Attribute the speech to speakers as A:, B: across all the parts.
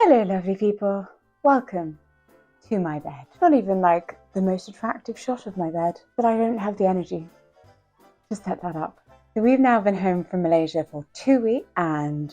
A: Hello lovely people, welcome to my bed. Not even like the most attractive shot of my bed, but I don't have the energy to set that up. So we've now been home from Malaysia for 2 weeks and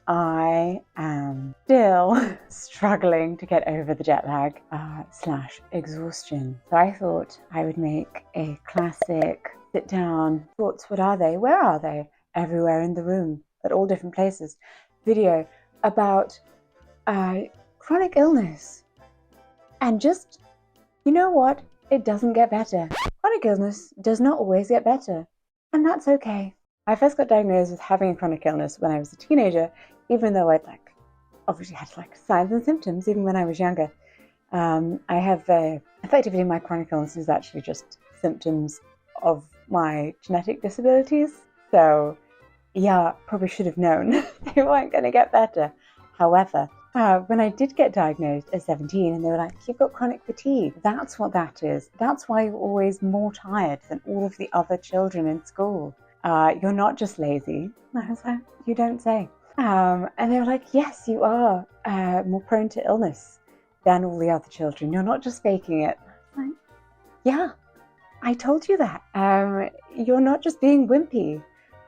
A: I am still struggling to get over the jet lag slash exhaustion. So I thought I would make a classic sit down thoughts. What are they? Where are they? Everywhere in the room, at all different places. Video about chronic illness. And just, you know what? It doesn't get better. Chronic illness does not always get better. And that's okay. I first got diagnosed with having a chronic illness when I was a teenager, even though I'd obviously had signs and symptoms even when I was younger. I have effectively my chronic illness is actually just symptoms of my genetic disabilities. So yeah, probably should have known they weren't going to get better. However, when I did get diagnosed at 17 and they were like, you've got chronic fatigue, that's what that is. That's why you're always more tired than all of the other children in school. You're not just lazy. And I was like, you don't say. And they were like, yes, you are more prone to illness than all the other children. You're not just faking it. I was like, yeah, I told you that. You're not just being wimpy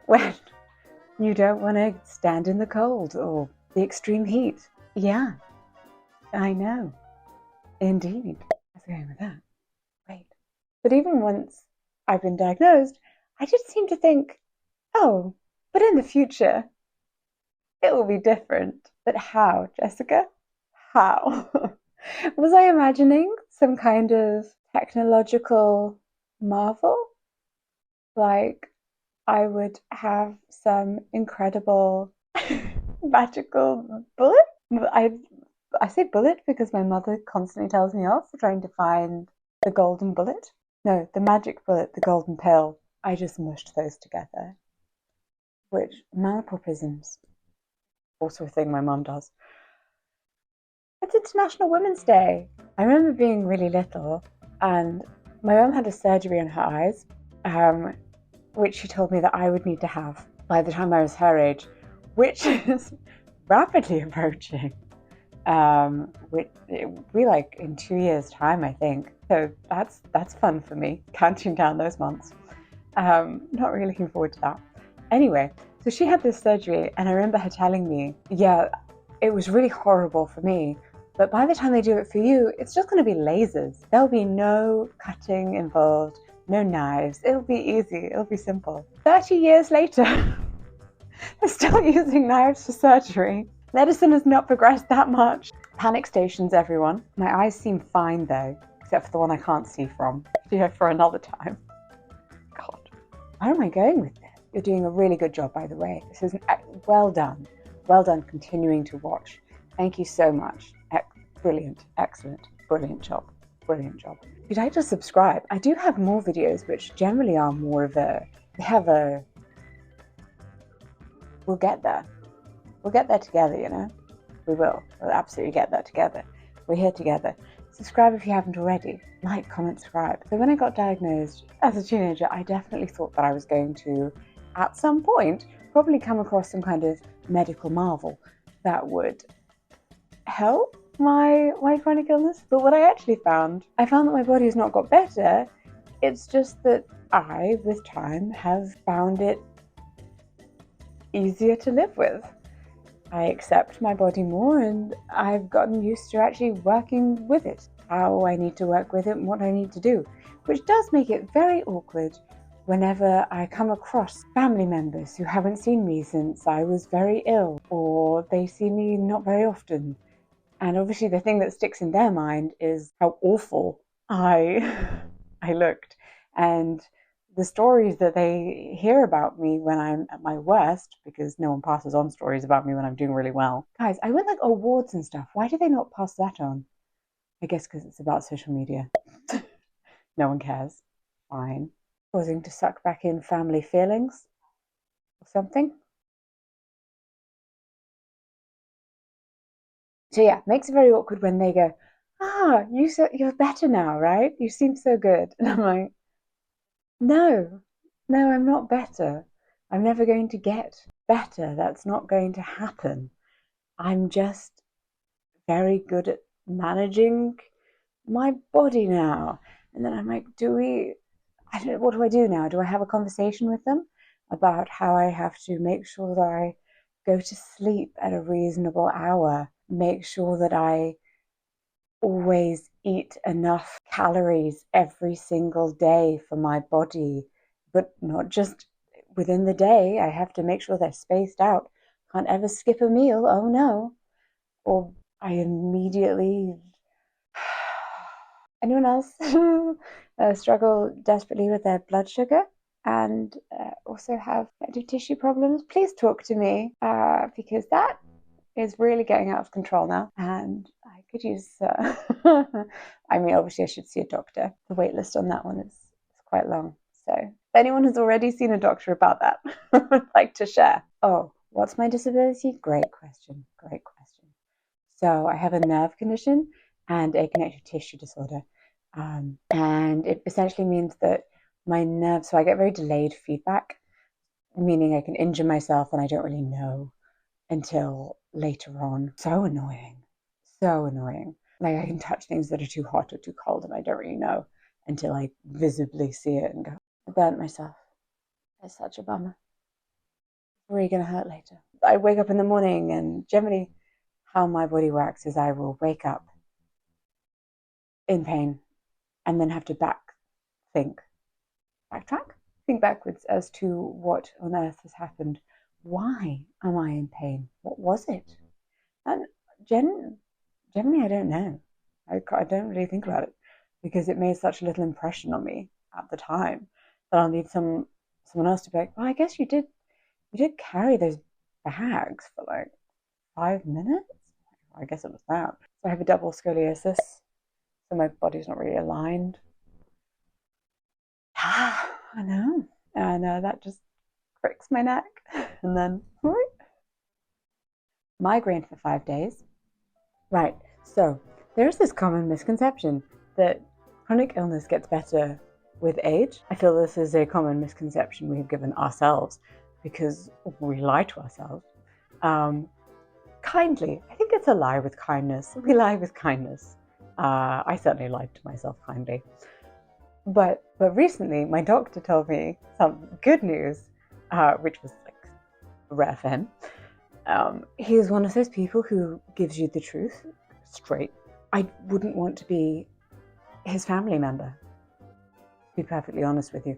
A: when you don't want to stand in the cold or the extreme heat. Yeah, I know. Indeed. How's it going with that? Great. But even once I've been diagnosed, I did seem to think, oh, but in the future, it will be different. But how, Jessica? How? Was I imagining some kind of technological marvel? Like I would have some incredible magical bullet? I say bullet because my mother constantly tells me off for trying to find the golden bullet. No, the magic bullet, the golden pill. I just mushed those together. Which, malapropisms, also a thing my mum does. It's International Women's Day. I remember being really little and my mum had a surgery on her eyes, which she told me that I would need to have by the time I was her age, which is rapidly approaching. It'll be like in 2 years' time, I think. So that's fun for me, counting down those months. Not really looking forward to that. Anyway, so she had this surgery, and I remember her telling me, yeah, it was really horrible for me, but by the time they do it for you, it's just going to be lasers. There'll be no cutting involved, no knives. It'll be easy. It'll be simple. 30 years later, they're still using knives for surgery. Medicine has not progressed that much. Panic stations, everyone. My eyes seem fine though, except for the one I can't see from. Yeah, for another time. God, where am I going with this? You're doing a really good job, by the way. This is well done. Well done continuing to watch. Thank you so much. Brilliant, excellent, brilliant job. Brilliant job. If you'd like to subscribe, I do have more videos which generally are more of we'll get there. We'll get there together, you know? We will. We'll absolutely get there together. We're here together. Subscribe if you haven't already. Like, comment, subscribe. So when I got diagnosed as a teenager, I definitely thought that I was going to, at some point, probably come across some kind of medical marvel that would help my chronic illness. But what I actually found, I found that my body has not got better. It's just that I, with time, have found it easier to live with. I accept my body more and I've gotten used to actually working with it, how I need to work with it and what I need to do, which does make it very awkward whenever I come across family members who haven't seen me since I was very ill, or they see me not very often. And obviously the thing that sticks in their mind is how awful I looked. And the stories that they hear about me when I'm at my worst, because no one passes on stories about me when I'm doing really well. Guys, I win like awards and stuff. Why do they not pass that on? I guess because it's about social media. No one cares. Fine. Causing to suck back in family feelings or something. So yeah, makes it very awkward when they go, you're better now, right? You seem so good. And I'm like, no, I'm not better. I'm never going to get better. That's not going to happen. I'm just very good at managing my body now. And then I'm like, I don't know, what do I do now? Do I have a conversation with them about how I have to make sure that I go to sleep at a reasonable hour, make sure that I always eat enough calories every single day for my body, but not just within the day. I have to make sure they're spaced out. Can't ever skip a meal, oh no. Or I immediately... Anyone else struggle desperately with their blood sugar and also have connective tissue problems? Please talk to me because that is really getting out of control now, and I could use. I mean, obviously, I should see a doctor. The wait list on that one is quite long. So, if anyone has already seen a doctor about that, would like to share. Oh, what's my disability? Great question. Great question. So, I have a nerve condition and a connective tissue disorder. And it essentially means that my nerves, so I get very delayed feedback, meaning I can injure myself and I don't really know until later on. So annoying. So annoying. Like I can touch things that are too hot or too cold and I don't really know until I visibly see it and go, I burnt myself. It's such a bummer. It's really going to hurt later. I wake up in the morning and generally how my body works is I will wake up in pain and then have to backtrack, think backwards as to what on earth has happened. Why am I in pain? What was it? And generally, I don't know. I don't really think about it because it made such a little impression on me at the time that I'll need someone else to be like, well, I guess you did carry those bags for like 5 minutes. I guess it was that. So I have a double scoliosis, so my body's not really aligned. I know. And that just cricks my neck. And then migraine for 5 days. Right, so there's this common misconception that chronic illness gets better with age. I feel this is a common misconception we have given ourselves because we lie to ourselves. Kindly, I think it's a lie with kindness. We lie with kindness. I certainly lied to myself kindly. But recently, my doctor told me some good news, which was like rare for him. He is one of those people who gives you the truth straight. I wouldn't want to be his family member, to be perfectly honest with you.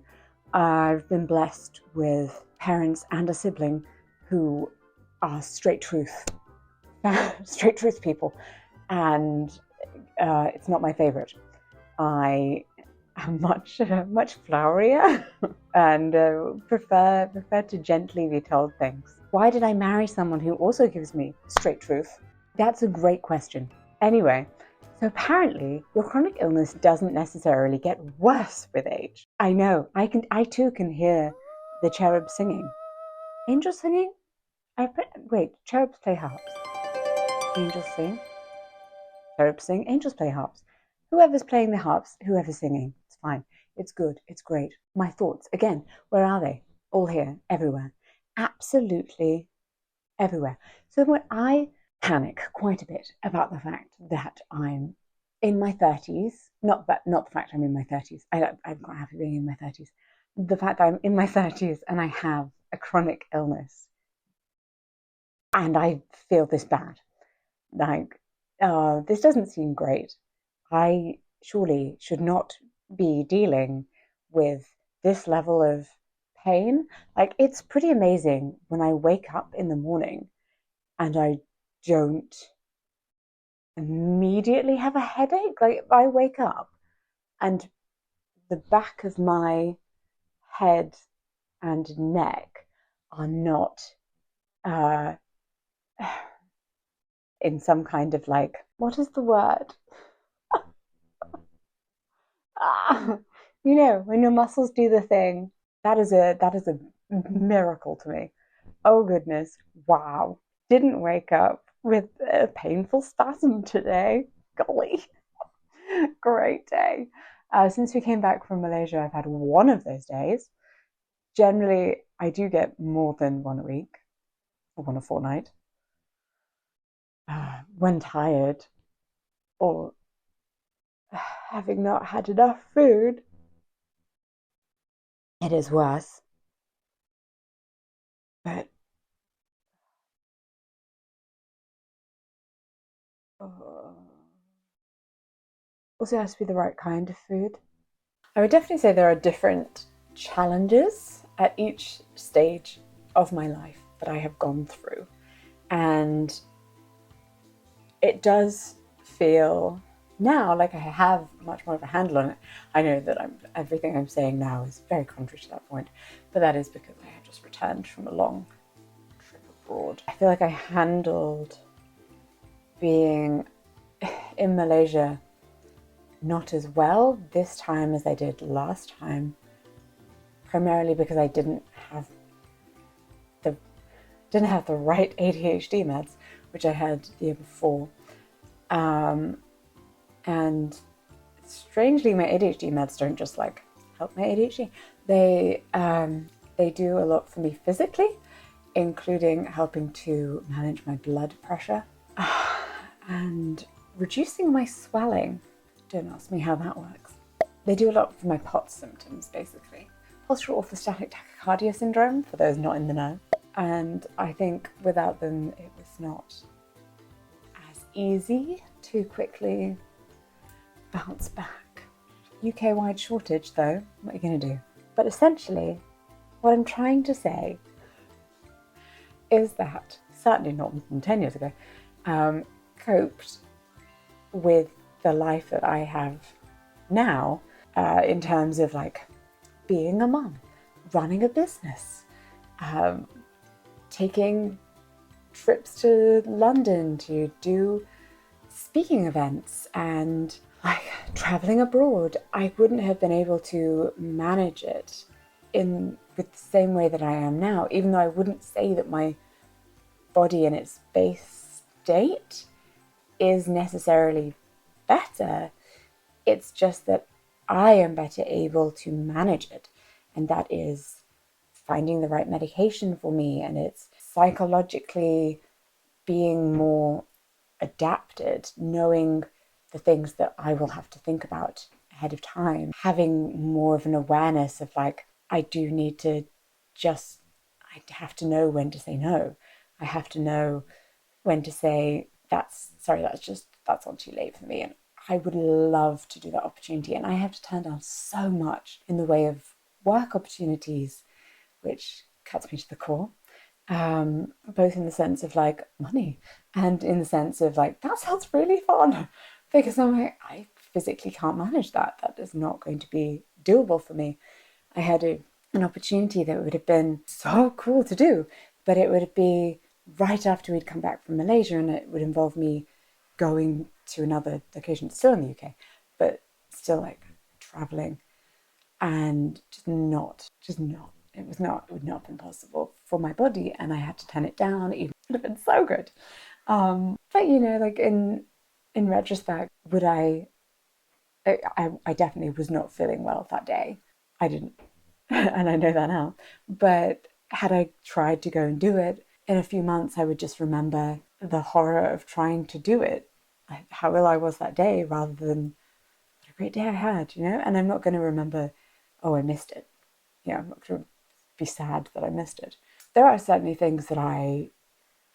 A: I've been blessed with parents and a sibling who are straight truth people, and it's not my favorite. I am much flowerier and prefer to gently be told things. Why did I marry someone who also gives me straight truth? That's a great question. Anyway, so apparently your chronic illness doesn't necessarily get worse with age. I know, I too can hear the cherubs singing. Angels singing? Wait, cherubs play harps. Angels sing. Cherubs sing, angels play harps. Whoever's playing the harps, whoever's singing, it's fine. It's good, it's great. My thoughts, again, where are they? All here, everywhere. Absolutely everywhere. So when I panic quite a bit about the fact that I'm in my 30s, not the fact I'm in my 30s, I'm quite happy being in my 30s, the fact that I'm in my 30s and I have a chronic illness and I feel this bad, like, this doesn't seem great. I surely should not be dealing with this level of pain. Like, it's pretty amazing when I wake up in the morning and I don't immediately have a headache. Like, I wake up and the back of my head and neck are not in some kind of like, what is the word? You know, when your muscles do the thing, that is a miracle to me. Oh goodness, wow. Didn't wake up with a painful spasm today. Golly. Great day. Since we came back from Malaysia, I've had one of those days. Generally, I do get more than one a week or one a fortnight. when tired or having not had enough food, it is worse. But uh, also has to be the right kind of food. I would definitely say there are different challenges at each stage of my life that I have gone through. And it does feel now like I have much more of a handle on it. I know that everything I'm saying now is very contrary to that point, but that is because I had just returned from a long trip abroad. I feel like I handled being in Malaysia not as well this time as I did last time, primarily because I didn't have the right ADHD meds, which I had the year before. And strangely, my ADHD meds don't just like help my ADHD. They do a lot for me physically, including helping to manage my blood pressure and reducing my swelling. Don't ask me how that works. They do a lot for my POTS symptoms, basically. Postural orthostatic tachycardia syndrome, for those not in the know. And I think without them, it was not as easy to quickly bounce back. UK-wide shortage, though, what are you going to do? But essentially, what I'm trying to say is that, certainly not more than 10 years ago, coped with the life that I have now in terms of like being a mum, running a business, taking trips to London to do speaking events and like traveling abroad. I wouldn't have been able to manage it with the same way that I am now, even though I wouldn't say that my body in its base state is necessarily better. It's just that I am better able to manage it, and that is finding the right medication for me, and it's psychologically being more adapted, knowing the things that I will have to think about ahead of time, having more of an awareness of like, I have to know when to say no. I have to know when to say, that's on too late for me. And I would love to do that opportunity. And I have to turn down so much in the way of work opportunities, which cuts me to the core. Both in the sense of like money and in the sense of like, that sounds really fun, because I'm like, I physically can't manage that. That is not going to be doable for me. I had an opportunity that would have been so cool to do, but it would be right after we'd come back from Malaysia, and it would involve me going to another location, still in the UK, but still like traveling, and just not. It would not have been possible for my body, and I had to turn it down. It would have been so good. But you know, like in retrospect, would I definitely was not feeling well that day. I didn't, and I know that now. But had I tried to go and do it, in a few months, I would just remember the horror of trying to do it, how ill I was that day, rather than what a great day I had, you know? And I'm not going to remember, oh, I missed it. Yeah, I'm not going to be sad that I missed it. There are certainly things that I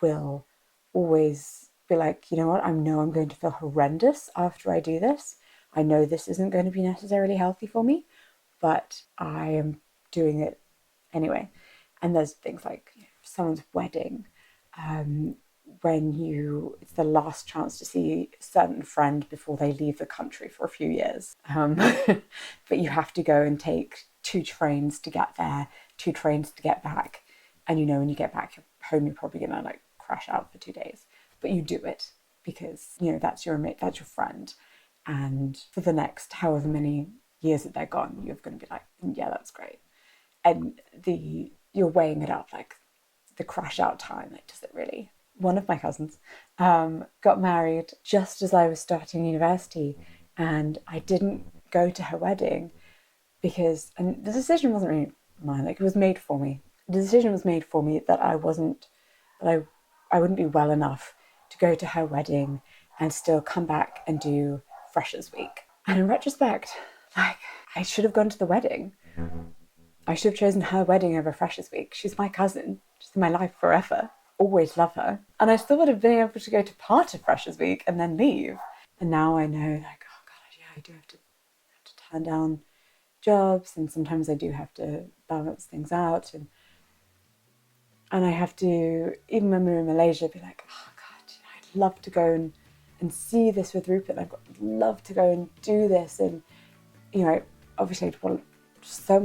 A: will always be like, you know what, I know I'm going to feel horrendous after I do this. I know this isn't going to be necessarily healthy for me, but I am doing it anyway. And there's things like someone's wedding, it's the last chance to see a certain friend before they leave the country for a few years. But you have to go and take 2 trains to get there, 2 trains to get back. And you know, when you get back home, you're probably gonna like crash out for 2 days. But you do it because, you know, that's your mate, that's your friend. And for the next however many years that they're gone, you're gonna be like, yeah, that's great. And you're weighing it up, like the crash out time, like, does it really? One of my cousins got married just as I was starting university, and I didn't go to her wedding and the decision wasn't really mine, like it was made for me. The decision was made for me that I wouldn't be well enough to go to her wedding and still come back and do Freshers Week. And in retrospect, like, I should have gone to the wedding. I should have chosen her wedding over Freshers Week. She's my cousin. She's in my life forever. Always love her. And I still would have been able to go to part of Freshers Week and then leave. And now I know, like, oh God, yeah, I do have to turn down jobs, and sometimes I do have to balance things out. And I have to, even when we were in Malaysia, be like, oh God, I'd love to go and see this with Rupert. I'd love to go and do this. And, you know, obviously I'd want so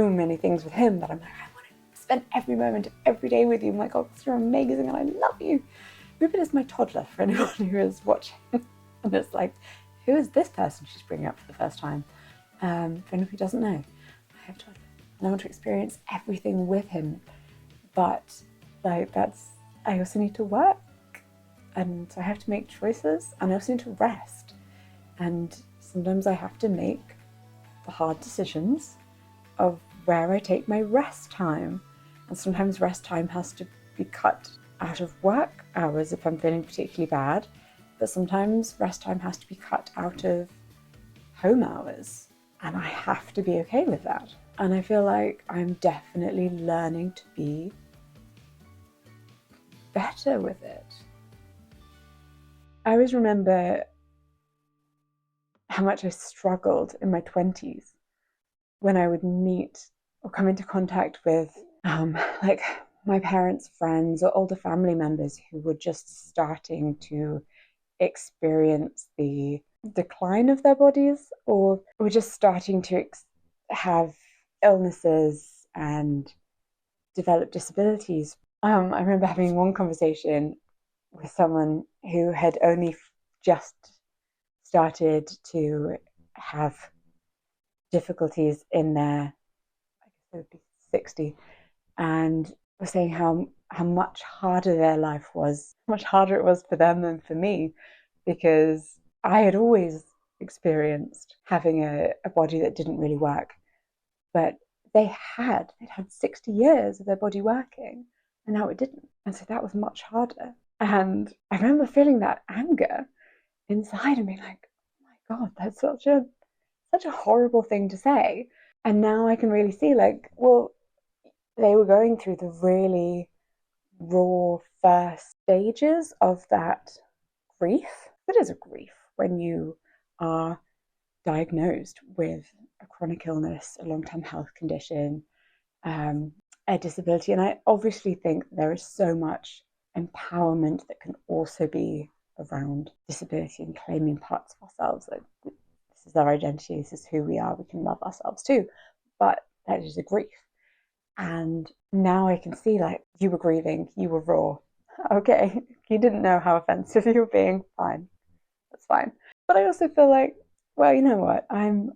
A: many things with him, but I'm like, I want to spend every moment of every day with you. My God, you're amazing and I love you. Rupert is my toddler, for anyone who is watching. And it's like, who is this person she's bringing up for the first time? For anyone who doesn't know, I have a toddler and I want to experience everything with him. But like, I also need to work, and so I have to make choices, and I also need to rest. And sometimes I have to make the hard decisions of where I take my rest time. And sometimes rest time has to be cut out of work hours if I'm feeling particularly bad, but sometimes rest time has to be cut out of home hours, and I have to be okay with that. And I feel like I'm definitely learning to be better with it. I always remember how much I struggled in my 20s when I would meet or come into contact with like my parents' friends or older family members who were just starting to experience the decline of their bodies, or were just starting to have illnesses and develop disabilities. I remember having one conversation with someone who had only just started to have difficulties in their, I guess they would be 60, and was saying how much harder their life was, much harder it was for them than for me, because I had always experienced having a body that didn't really work, but they'd had 60 years of their body working, and now it didn't. And so that was much harder. And I remember feeling that anger inside and being like, oh my God, that's such a horrible thing to say. And now I can really see, like, well, they were going through the really raw first stages of that grief. It is a grief when you are diagnosed with a chronic illness, a long-term health condition, a disability. And I obviously think there is so much empowerment that can also be around disability and claiming parts of ourselves. Like, this is our identity, this is who we are, we can love ourselves too. But that is a grief. And now I can see, like, you were grieving, you were raw. Okay, you didn't know how offensive you were being, fine, that's fine. But I also feel like, well, you know what, I'm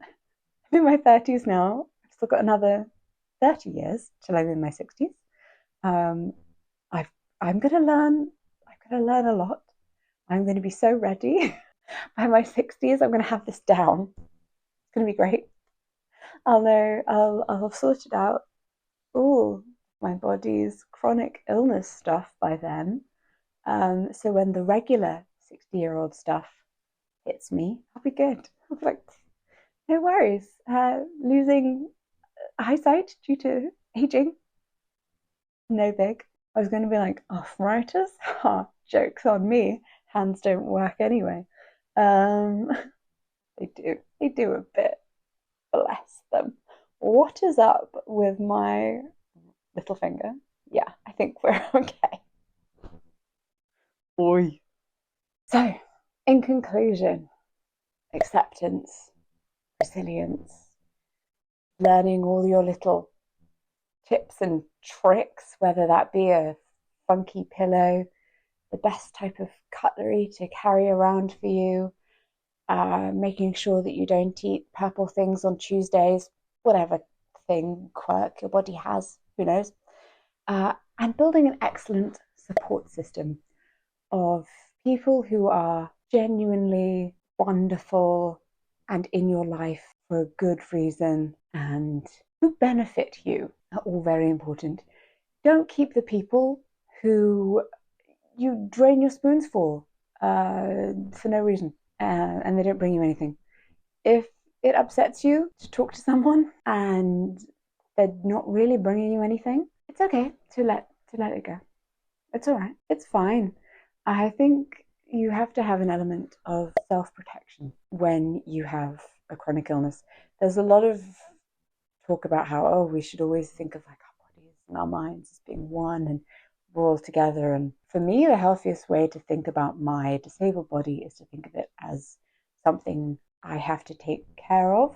A: in my 30s now. I've still got another 30 years till I'm in my 60s. I'm gonna learn a lot. I'm gonna be so ready. By my 60s, I'm gonna have this down. It's gonna be great. I'll know, I'll have sorted out all my body's chronic illness stuff by then. So when the regular 60-year-old stuff hits me, I'll be good. I'll be like, no worries. Losing eyesight due to aging, no big. I was going to be like, arthritis? Ha, joke's on me. Hands don't work anyway. They do a bit. Bless them. What is up with my little finger? Yeah, I think we're okay. Oi. So, in conclusion, acceptance, resilience, learning all your little tips and tricks, whether that be a funky pillow, the best type of cutlery to carry around for you, making sure that you don't eat purple things on Tuesdays, whatever quirk your body has, who knows, and building an excellent support system of people who are genuinely wonderful and in your life for a good reason and who benefit you are all very important. Don't keep the people who you drain your spoons for no reason, and they don't bring you anything. If it upsets you to talk to someone and they're not really bringing you anything, it's okay to let it go. It's all right. It's fine. I think you have to have an element of self-protection when you have a chronic illness. There's a lot of talk about how, oh, we should always think of like our bodies and our minds as being one and we're all together. And for me, the healthiest way to think about my disabled body is to think of it as something I have to take care of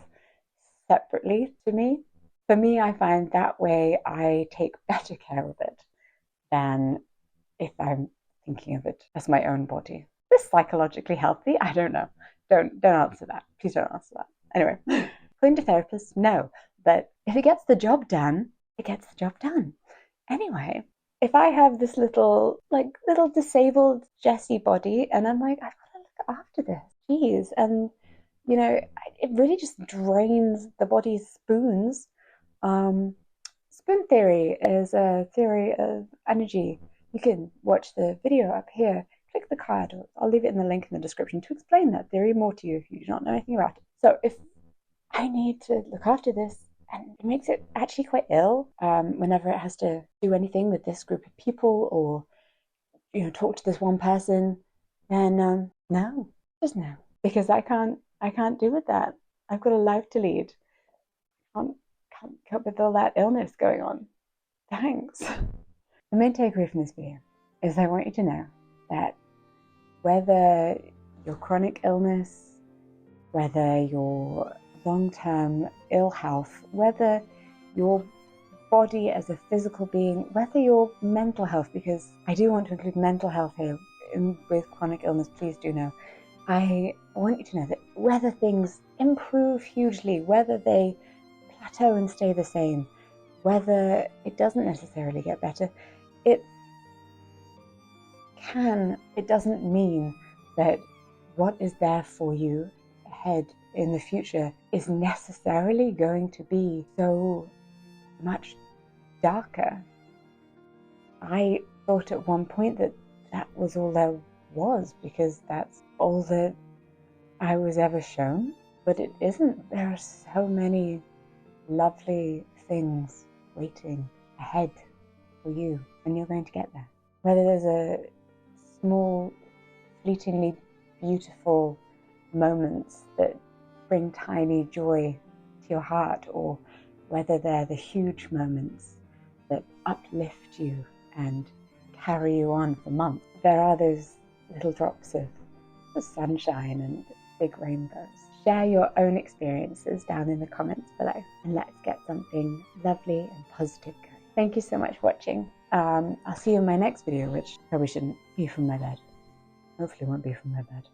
A: separately to me. For me, I find that way I take better care of it than if I'm thinking of it as my own body. Is this psychologically healthy? I don't know. Don't answer that. Please don't answer that. Anyway, going to therapists, no. But if it gets the job done, it gets the job done. Anyway, if I have this little disabled Jessie body and I'm like, I've got to look after this, geez, and you know, it really just drains the body's spoons. Spoon theory is a theory of energy. You can watch the video up here. Click the card, or I'll leave it in the link in the description to explain that theory more to you if you do not know anything about it. So if I need to look after this, and it makes it actually quite ill whenever it has to do anything with this group of people or, you know, talk to this one person, then no, just no, because I can't deal with that. I've got a life to lead. Can't cope with all that illness going on. Thanks. The main takeaway from this video is I want you to know that whether your chronic illness, whether your long-term ill health, whether your body as a physical being, whether your mental health, because I do want to include mental health here with chronic illness, please do know. I want you to know that whether things improve hugely, whether they plateau and stay the same, whether it doesn't necessarily get better, it doesn't mean that what is there for you ahead in the future is necessarily going to be so much darker. I thought at one point that was all there was, because that's all that I was ever shown, but it isn't. There are so many lovely things waiting ahead for you, and you're going to get there. Whether there's a small, fleetingly beautiful moments that bring tiny joy to your heart, or whether they're the huge moments that uplift you and carry you on for months. There are those little drops of sunshine and big rainbows. Share your own experiences down in the comments below, and let's get something lovely and positive going. Thank you so much for watching. I'll see you in my next video, which probably shouldn't be from my bed. Hopefully won't be from my bed.